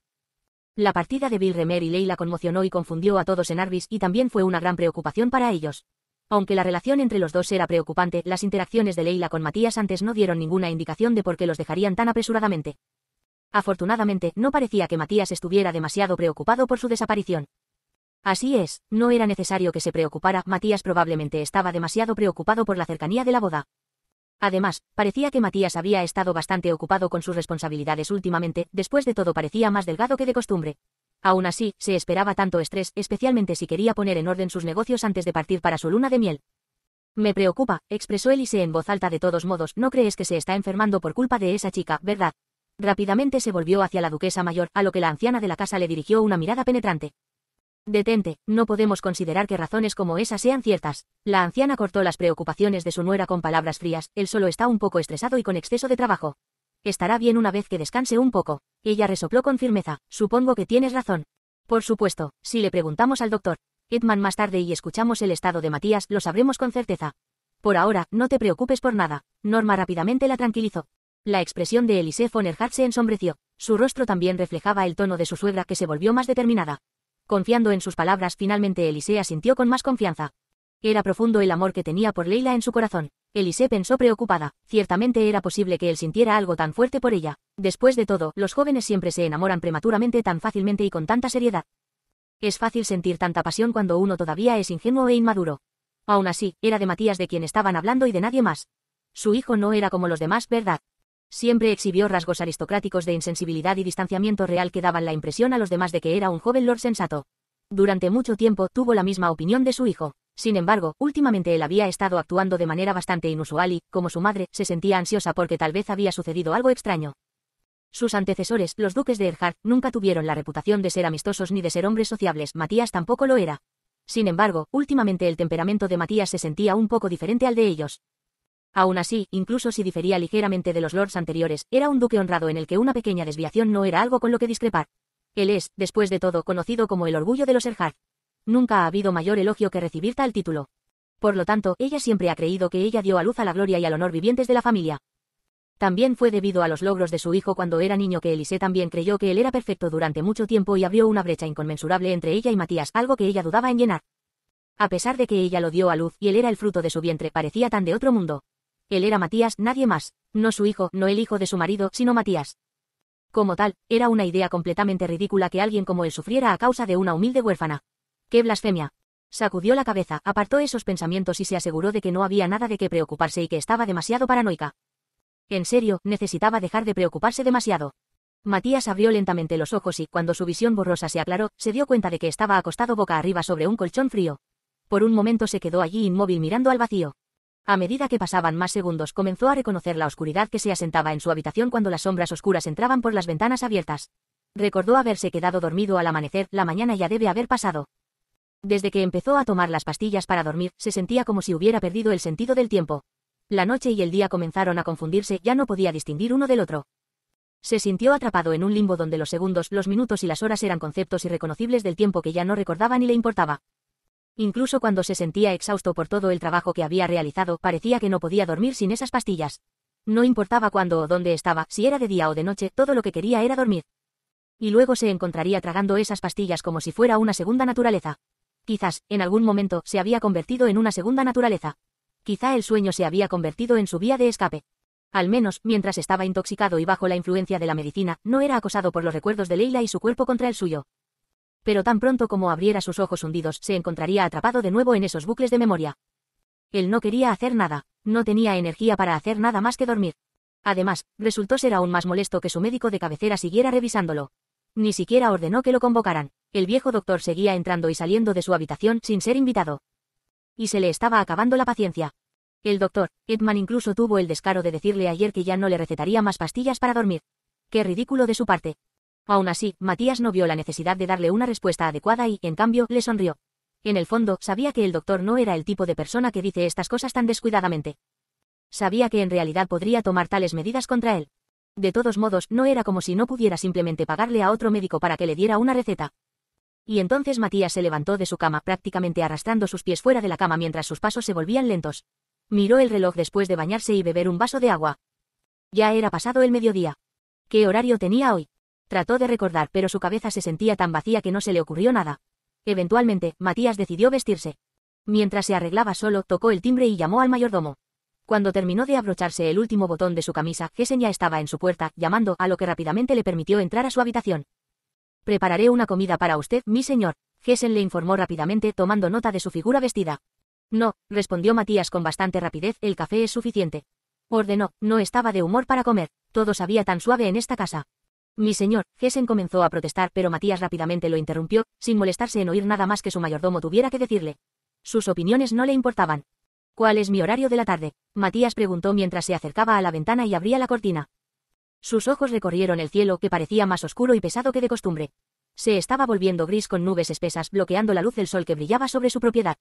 La partida de Bill Remer y Leila conmocionó y confundió a todos en Arbis y también fue una gran preocupación para ellos. Aunque la relación entre los dos era preocupante, las interacciones de Leila con Matías antes no dieron ninguna indicación de por qué los dejarían tan apresuradamente. Afortunadamente, no parecía que Matías estuviera demasiado preocupado por su desaparición. Así es, no era necesario que se preocupara, Matías probablemente estaba demasiado preocupado por la cercanía de la boda. Además, parecía que Matías había estado bastante ocupado con sus responsabilidades últimamente, después de todo parecía más delgado que de costumbre. Aún así, se esperaba tanto estrés, especialmente si quería poner en orden sus negocios antes de partir para su luna de miel. Me preocupa, expresó Elise en voz alta. De todos modos, no crees que se está enfermando por culpa de esa chica, ¿verdad? Rápidamente se volvió hacia la duquesa mayor, a lo que la anciana de la casa le dirigió una mirada penetrante. Detente, no podemos considerar que razones como esas sean ciertas. La anciana cortó las preocupaciones de su nuera con palabras frías, él solo está un poco estresado y con exceso de trabajo. Estará bien una vez que descanse un poco. Ella resopló con firmeza, supongo que tienes razón. Por supuesto, si le preguntamos al doctor Edman más tarde y escuchamos el estado de Matías, lo sabremos con certeza. Por ahora, no te preocupes por nada. Norma rápidamente la tranquilizó. La expresión de Elise von Erhardt se ensombreció. Su rostro también reflejaba el tono de su suegra, que se volvió más determinada. Confiando en sus palabras, finalmente Elise asintió con más confianza. Era profundo el amor que tenía por Leila en su corazón. Elise pensó preocupada. Ciertamente era posible que él sintiera algo tan fuerte por ella. Después de todo, los jóvenes siempre se enamoran prematuramente, tan fácilmente y con tanta seriedad. Es fácil sentir tanta pasión cuando uno todavía es ingenuo e inmaduro. Aún así, era de Matías de quien estaban hablando y de nadie más. Su hijo no era como los demás, ¿verdad? Siempre exhibió rasgos aristocráticos de insensibilidad y distanciamiento real que daban la impresión a los demás de que era un joven lord sensato. Durante mucho tiempo tuvo la misma opinión de su hijo. Sin embargo, últimamente él había estado actuando de manera bastante inusual y, como su madre, se sentía ansiosa porque tal vez había sucedido algo extraño. Sus antecesores, los duques de Erhardt, nunca tuvieron la reputación de ser amistosos ni de ser hombres sociables. Matías tampoco lo era. Sin embargo, últimamente el temperamento de Matías se sentía un poco diferente al de ellos. Aún así, incluso si difería ligeramente de los lords anteriores, era un duque honrado en el que una pequeña desviación no era algo con lo que discrepar. Él es, después de todo, conocido como el orgullo de los Erhardt. Nunca ha habido mayor elogio que recibir tal título. Por lo tanto, ella siempre ha creído que ella dio a luz a la gloria y al honor vivientes de la familia. También fue debido a los logros de su hijo cuando era niño que Elise también creyó que él era perfecto durante mucho tiempo y abrió una brecha inconmensurable entre ella y Matías, algo que ella dudaba en llenar. A pesar de que ella lo dio a luz y él era el fruto de su vientre, parecía tan de otro mundo. Él era Matías, nadie más. No su hijo, no el hijo de su marido, sino Matías. Como tal, era una idea completamente ridícula que alguien como él sufriera a causa de una humilde huérfana. ¡Qué blasfemia! Sacudió la cabeza, apartó esos pensamientos y se aseguró de que no había nada de qué preocuparse y que estaba demasiado paranoica. En serio, necesitaba dejar de preocuparse demasiado. Matías abrió lentamente los ojos y, cuando su visión borrosa se aclaró, se dio cuenta de que estaba acostado boca arriba sobre un colchón frío. Por un momento se quedó allí inmóvil mirando al vacío. A medida que pasaban más segundos, comenzó a reconocer la oscuridad que se asentaba en su habitación cuando las sombras oscuras entraban por las ventanas abiertas. Recordó haberse quedado dormido al amanecer, la mañana ya debe haber pasado. Desde que empezó a tomar las pastillas para dormir, se sentía como si hubiera perdido el sentido del tiempo. La noche y el día comenzaron a confundirse, ya no podía distinguir uno del otro. Se sintió atrapado en un limbo donde los segundos, los minutos y las horas eran conceptos irreconocibles del tiempo que ya no recordaba ni le importaba. Incluso cuando se sentía exhausto por todo el trabajo que había realizado, parecía que no podía dormir sin esas pastillas. No importaba cuándo o dónde estaba, si era de día o de noche, todo lo que quería era dormir. Y luego se encontraría tragando esas pastillas como si fuera una segunda naturaleza. Quizás, en algún momento, se había convertido en una segunda naturaleza. Quizá el sueño se había convertido en su vía de escape. Al menos, mientras estaba intoxicado y bajo la influencia de la medicina, no era acosado por los recuerdos de Leila y su cuerpo contra el suyo. Pero tan pronto como abriera sus ojos hundidos, se encontraría atrapado de nuevo en esos bucles de memoria. Él no quería hacer nada, no tenía energía para hacer nada más que dormir. Además, resultó ser aún más molesto que su médico de cabecera siguiera revisándolo. Ni siquiera ordenó que lo convocaran. El viejo doctor seguía entrando y saliendo de su habitación sin ser invitado. Y se le estaba acabando la paciencia. El doctor Edman incluso tuvo el descaro de decirle ayer que ya no le recetaría más pastillas para dormir. Qué ridículo de su parte. Aún así, Matías no vio la necesidad de darle una respuesta adecuada y, en cambio, le sonrió. En el fondo, sabía que el doctor no era el tipo de persona que dice estas cosas tan descuidadamente. Sabía que en realidad podría tomar tales medidas contra él. De todos modos, no era como si no pudiera simplemente pagarle a otro médico para que le diera una receta. Y entonces Matías se levantó de su cama, prácticamente arrastrando sus pies fuera de la cama mientras sus pasos se volvían lentos. Miró el reloj después de bañarse y beber un vaso de agua. Ya era pasado el mediodía. ¿Qué horario tenía hoy? Trató de recordar, pero su cabeza se sentía tan vacía que no se le ocurrió nada. Eventualmente, Matías decidió vestirse. Mientras se arreglaba solo, tocó el timbre y llamó al mayordomo. Cuando terminó de abrocharse el último botón de su camisa, Hessen ya estaba en su puerta, llamando, a lo que rápidamente le permitió entrar a su habitación. «Prepararé una comida para usted, mi señor», Hessen le informó rápidamente, tomando nota de su figura vestida. «No», respondió Matías con bastante rapidez, «el café es suficiente». Ordenó, no estaba de humor para comer, todo sabía tan suave en esta casa. «Mi señor», Hessen comenzó a protestar, pero Matías rápidamente lo interrumpió, sin molestarse en oír nada más que su mayordomo tuviera que decirle. Sus opiniones no le importaban. «¿Cuál es mi horario de la tarde?», Matías preguntó mientras se acercaba a la ventana y abría la cortina. Sus ojos recorrieron el cielo, que parecía más oscuro y pesado que de costumbre. Se estaba volviendo gris con nubes espesas bloqueando la luz del sol que brillaba sobre su propiedad.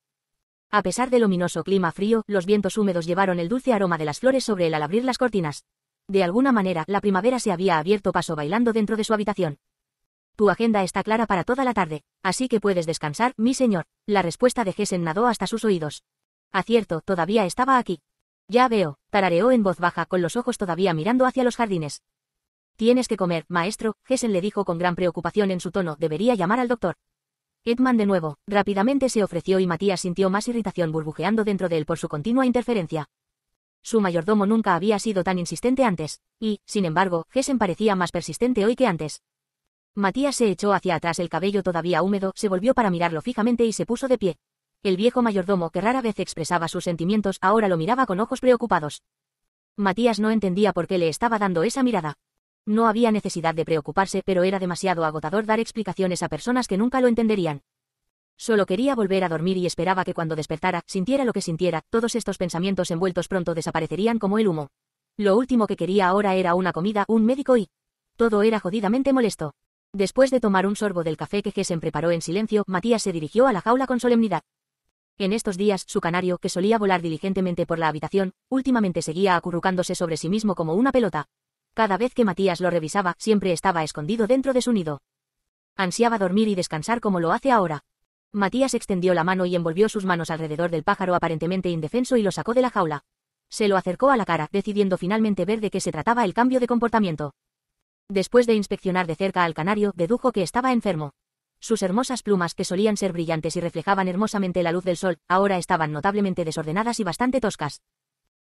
A pesar del ominoso clima frío, los vientos húmedos llevaron el dulce aroma de las flores sobre él al abrir las cortinas. De alguna manera, la primavera se había abierto paso bailando dentro de su habitación. Tu agenda está clara para toda la tarde, así que puedes descansar, mi señor. La respuesta de Hessen nadó hasta sus oídos. Acierto, todavía estaba aquí. Ya veo, tarareó en voz baja con los ojos todavía mirando hacia los jardines. Tienes que comer, maestro, Hessen le dijo con gran preocupación en su tono, debería llamar al doctor. Edman de nuevo, rápidamente se ofreció y Matías sintió más irritación burbujeando dentro de él por su continua interferencia. Su mayordomo nunca había sido tan insistente antes, y, sin embargo, Hessen parecía más persistente hoy que antes. Matías se echó hacia atrás el cabello todavía húmedo, se volvió para mirarlo fijamente y se puso de pie. El viejo mayordomo que rara vez expresaba sus sentimientos ahora lo miraba con ojos preocupados. Matías no entendía por qué le estaba dando esa mirada. No había necesidad de preocuparse, pero era demasiado agotador dar explicaciones a personas que nunca lo entenderían. Solo quería volver a dormir y esperaba que cuando despertara, sintiera lo que sintiera, todos estos pensamientos envueltos pronto desaparecerían como el humo. Lo último que quería ahora era una comida, un médico y... todo era jodidamente molesto. Después de tomar un sorbo del café que Hessen preparó en silencio, Matías se dirigió a la jaula con solemnidad. En estos días, su canario, que solía volar diligentemente por la habitación, últimamente seguía acurrucándose sobre sí mismo como una pelota. Cada vez que Matías lo revisaba, siempre estaba escondido dentro de su nido. Ansiaba dormir y descansar como lo hace ahora. Matías extendió la mano y envolvió sus manos alrededor del pájaro aparentemente indefenso y lo sacó de la jaula. Se lo acercó a la cara, decidiendo finalmente ver de qué se trataba el cambio de comportamiento. Después de inspeccionar de cerca al canario, dedujo que estaba enfermo. Sus hermosas plumas, que solían ser brillantes y reflejaban hermosamente la luz del sol, ahora estaban notablemente desordenadas y bastante toscas.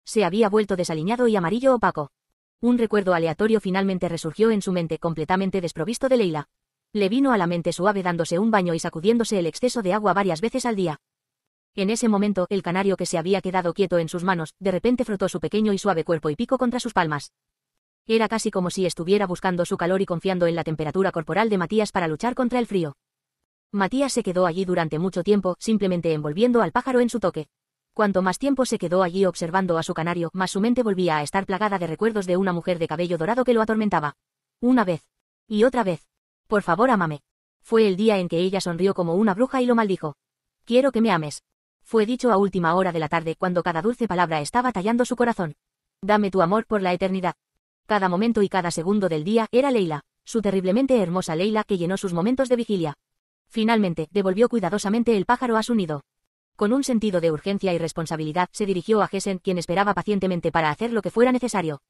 Se había vuelto desaliñado y amarillo opaco. Un recuerdo aleatorio finalmente resurgió en su mente, completamente desprovisto de Leila. Le vino a la mente suave dándose un baño y sacudiéndose el exceso de agua varias veces al día. En ese momento, el canario que se había quedado quieto en sus manos, de repente frotó su pequeño y suave cuerpo y pico contra sus palmas. Era casi como si estuviera buscando su calor y confiando en la temperatura corporal de Matías para luchar contra el frío. Matías se quedó allí durante mucho tiempo, simplemente envolviendo al pájaro en su toque. Cuanto más tiempo se quedó allí observando a su canario, más su mente volvía a estar plagada de recuerdos de una mujer de cabello dorado que lo atormentaba. Una vez. Y otra vez. Por favor, ámame. Fue el día en que ella sonrió como una bruja y lo maldijo. Quiero que me ames. Fue dicho a última hora de la tarde, cuando cada dulce palabra estaba tallando su corazón. Dame tu amor por la eternidad. Cada momento y cada segundo del día era Leila, su terriblemente hermosa Leila que llenó sus momentos de vigilia. Finalmente, devolvió cuidadosamente el pájaro a su nido. Con un sentido de urgencia y responsabilidad, se dirigió a Hessen, quien esperaba pacientemente para hacer lo que fuera necesario.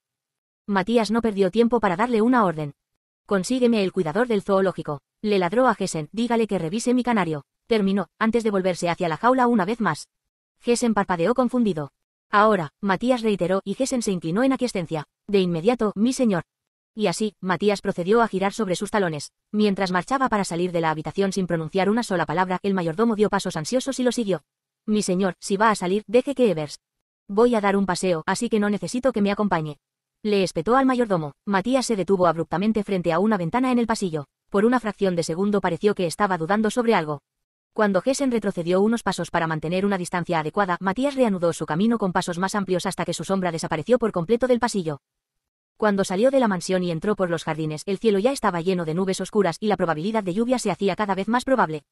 Matías no perdió tiempo para darle una orden. Consígueme el cuidador del zoológico. Le ladró a Hessen, dígale que revise mi canario. Terminó, antes de volverse hacia la jaula una vez más. Hessen parpadeó confundido. Ahora, Matías reiteró, y Hessen se inclinó en aquiescencia. De inmediato, mi señor. Y así, Matías procedió a girar sobre sus talones. Mientras marchaba para salir de la habitación sin pronunciar una sola palabra, el mayordomo dio pasos ansiosos y lo siguió. Mi señor, si va a salir, deje que Evers. Voy a dar un paseo, así que no necesito que me acompañe. Le espetó al mayordomo. Matías se detuvo abruptamente frente a una ventana en el pasillo. Por una fracción de segundo pareció que estaba dudando sobre algo. Cuando Hessen retrocedió unos pasos para mantener una distancia adecuada, Matías reanudó su camino con pasos más amplios hasta que su sombra desapareció por completo del pasillo. Cuando salió de la mansión y entró por los jardines, el cielo ya estaba lleno de nubes oscuras y la probabilidad de lluvia se hacía cada vez más probable.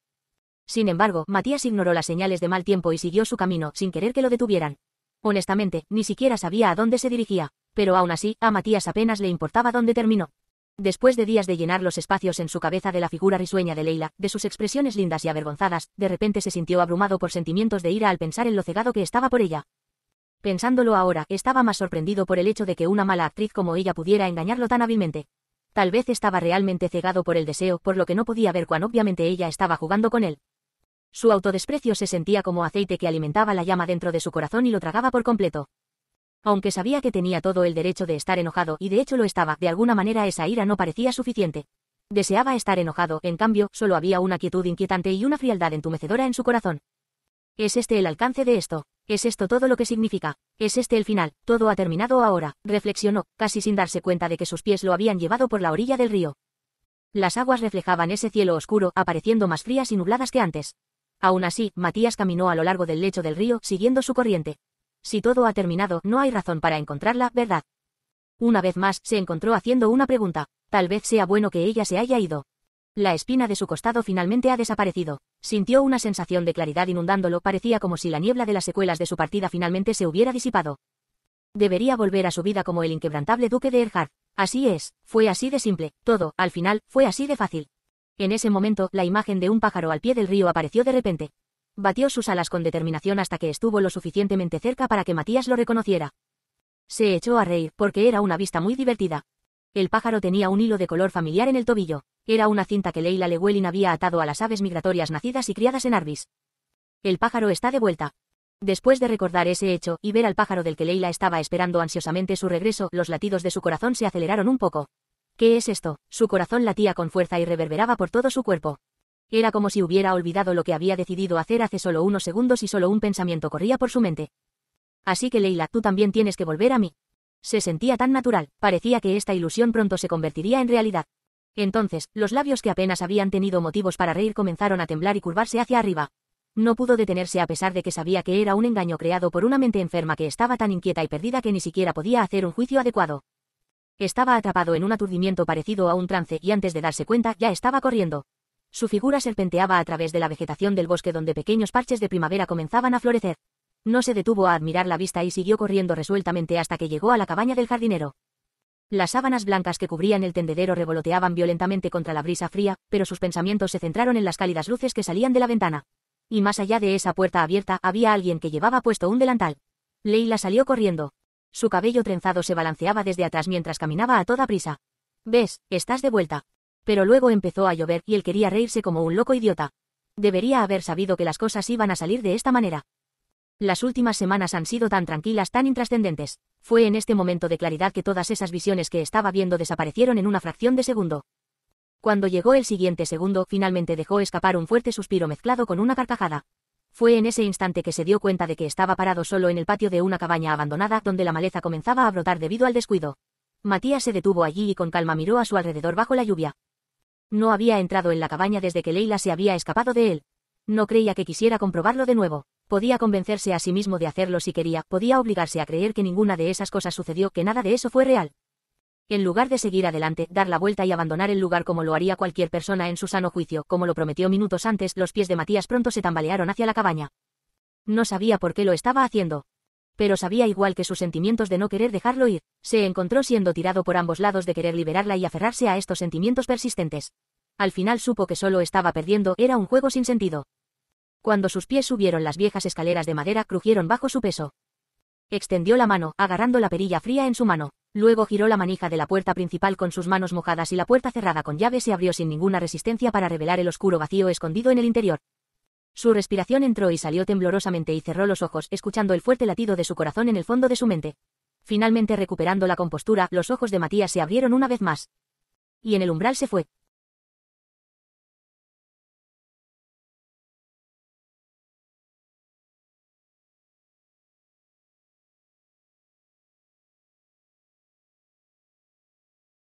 Sin embargo, Matías ignoró las señales de mal tiempo y siguió su camino, sin querer que lo detuvieran. Honestamente, ni siquiera sabía a dónde se dirigía, pero aún así, a Matías apenas le importaba dónde terminó. Después de días de llenar los espacios en su cabeza de la figura risueña de Leila, de sus expresiones lindas y avergonzadas, de repente se sintió abrumado por sentimientos de ira al pensar en lo cegado que estaba por ella. Pensándolo ahora, estaba más sorprendido por el hecho de que una mala actriz como ella pudiera engañarlo tan hábilmente. Tal vez estaba realmente cegado por el deseo, por lo que no podía ver cuán obviamente ella estaba jugando con él. Su autodesprecio se sentía como aceite que alimentaba la llama dentro de su corazón y lo tragaba por completo. Aunque sabía que tenía todo el derecho de estar enojado, y de hecho lo estaba, de alguna manera esa ira no parecía suficiente. Deseaba estar enojado, en cambio, solo había una quietud inquietante y una frialdad entumecedora en su corazón. ¿Es este el alcance de esto? ¿Es esto todo lo que significa? ¿Es este el final? Todo ha terminado ahora, reflexionó, casi sin darse cuenta de que sus pies lo habían llevado por la orilla del río. Las aguas reflejaban ese cielo oscuro, apareciendo más frías y nubladas que antes. Aún así, Matías caminó a lo largo del lecho del río, siguiendo su corriente. Si todo ha terminado, no hay razón para encontrarla, ¿verdad? Una vez más, se encontró haciendo una pregunta. Tal vez sea bueno que ella se haya ido. La espina de su costado finalmente ha desaparecido. Sintió una sensación de claridad inundándolo, parecía como si la niebla de las secuelas de su partida finalmente se hubiera disipado. Debería volver a su vida como el inquebrantable duque de Erhard. Así es, fue así de simple, todo, al final, fue así de fácil. En ese momento, la imagen de un pájaro al pie del río apareció de repente. Batió sus alas con determinación hasta que estuvo lo suficientemente cerca para que Matías lo reconociera. Se echó a reír, porque era una vista muy divertida. El pájaro tenía un hilo de color familiar en el tobillo. Era una cinta que Leila Llewellyn había atado a las aves migratorias nacidas y criadas en Arbis. El pájaro está de vuelta. Después de recordar ese hecho, y ver al pájaro del que Leila estaba esperando ansiosamente su regreso, los latidos de su corazón se aceleraron un poco. ¿Qué es esto? Su corazón latía con fuerza y reverberaba por todo su cuerpo. Era como si hubiera olvidado lo que había decidido hacer hace solo unos segundos y solo un pensamiento corría por su mente. Así que Leila, tú también tienes que volver a mí. Se sentía tan natural, parecía que esta ilusión pronto se convertiría en realidad. Entonces, los labios que apenas habían tenido motivos para reír comenzaron a temblar y curvarse hacia arriba. No pudo detenerse a pesar de que sabía que era un engaño creado por una mente enferma que estaba tan inquieta y perdida que ni siquiera podía hacer un juicio adecuado. Estaba atrapado en un aturdimiento parecido a un trance y antes de darse cuenta ya estaba corriendo. Su figura serpenteaba a través de la vegetación del bosque donde pequeños parches de primavera comenzaban a florecer. No se detuvo a admirar la vista y siguió corriendo resueltamente hasta que llegó a la cabaña del jardinero. Las sábanas blancas que cubrían el tendedero revoloteaban violentamente contra la brisa fría, pero sus pensamientos se centraron en las cálidas luces que salían de la ventana. Y más allá de esa puerta abierta había alguien que llevaba puesto un delantal. Leila salió corriendo. Su cabello trenzado se balanceaba desde atrás mientras caminaba a toda prisa. «¿Ves? Estás de vuelta». Pero luego empezó a llover y él quería reírse como un loco idiota. Debería haber sabido que las cosas iban a salir de esta manera. Las últimas semanas han sido tan tranquilas, tan intrascendentes. Fue en este momento de claridad que todas esas visiones que estaba viendo desaparecieron en una fracción de segundo. Cuando llegó el siguiente segundo, finalmente dejó escapar un fuerte suspiro mezclado con una carcajada. Fue en ese instante que se dio cuenta de que estaba parado solo en el patio de una cabaña abandonada donde la maleza comenzaba a brotar debido al descuido. Matías se detuvo allí y con calma miró a su alrededor bajo la lluvia. No había entrado en la cabaña desde que Leila se había escapado de él. No creía que quisiera comprobarlo de nuevo. Podía convencerse a sí mismo de hacerlo si quería, podía obligarse a creer que ninguna de esas cosas sucedió, que nada de eso fue real. En lugar de seguir adelante, dar la vuelta y abandonar el lugar como lo haría cualquier persona en su sano juicio, como lo prometió minutos antes, los pies de Matías pronto se tambalearon hacia la cabaña. No sabía por qué lo estaba haciendo. Pero sabía igual que sus sentimientos de no querer dejarlo ir. Se encontró siendo tirado por ambos lados de querer liberarla y aferrarse a estos sentimientos persistentes. Al final supo que solo estaba perdiendo, era un juego sin sentido. Cuando sus pies subieron las viejas escaleras de madera, crujieron bajo su peso. Extendió la mano, agarrando la perilla fría en su mano. Luego giró la manija de la puerta principal con sus manos mojadas y la puerta cerrada con llave se abrió sin ninguna resistencia para revelar el oscuro vacío escondido en el interior. Su respiración entró y salió temblorosamente y cerró los ojos, escuchando el fuerte latido de su corazón en el fondo de su mente. Finalmente recuperando la compostura, los ojos de Matías se abrieron una vez más. Y en el umbral se fue.